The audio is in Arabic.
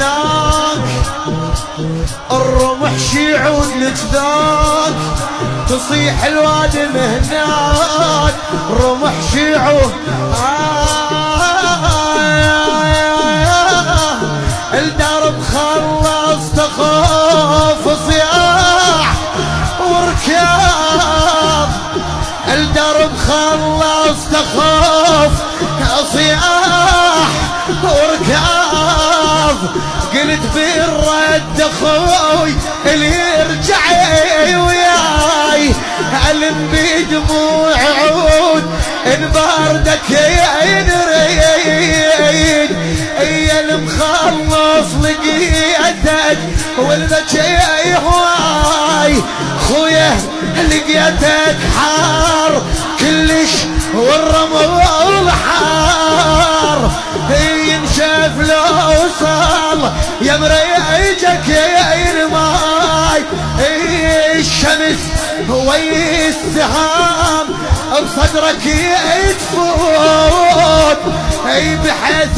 هناك الرمح شيعود لجذاك تصيح الوادم هناك رمح شيعود الدرب خلص تخاف صياح وركاض الدرب خلص تخاف صياح وركاض قلت بالرد اخوي اللي يرجع وياي علم بدموع عود ان باردك ينريد يا المخلص لقيتك والبكي هواي خويا لقيتك حار كلش والرمل حار ينشف لو وصل يا مريجك يا الماي الشمس هو السهام بصدرك يتفوت بحيث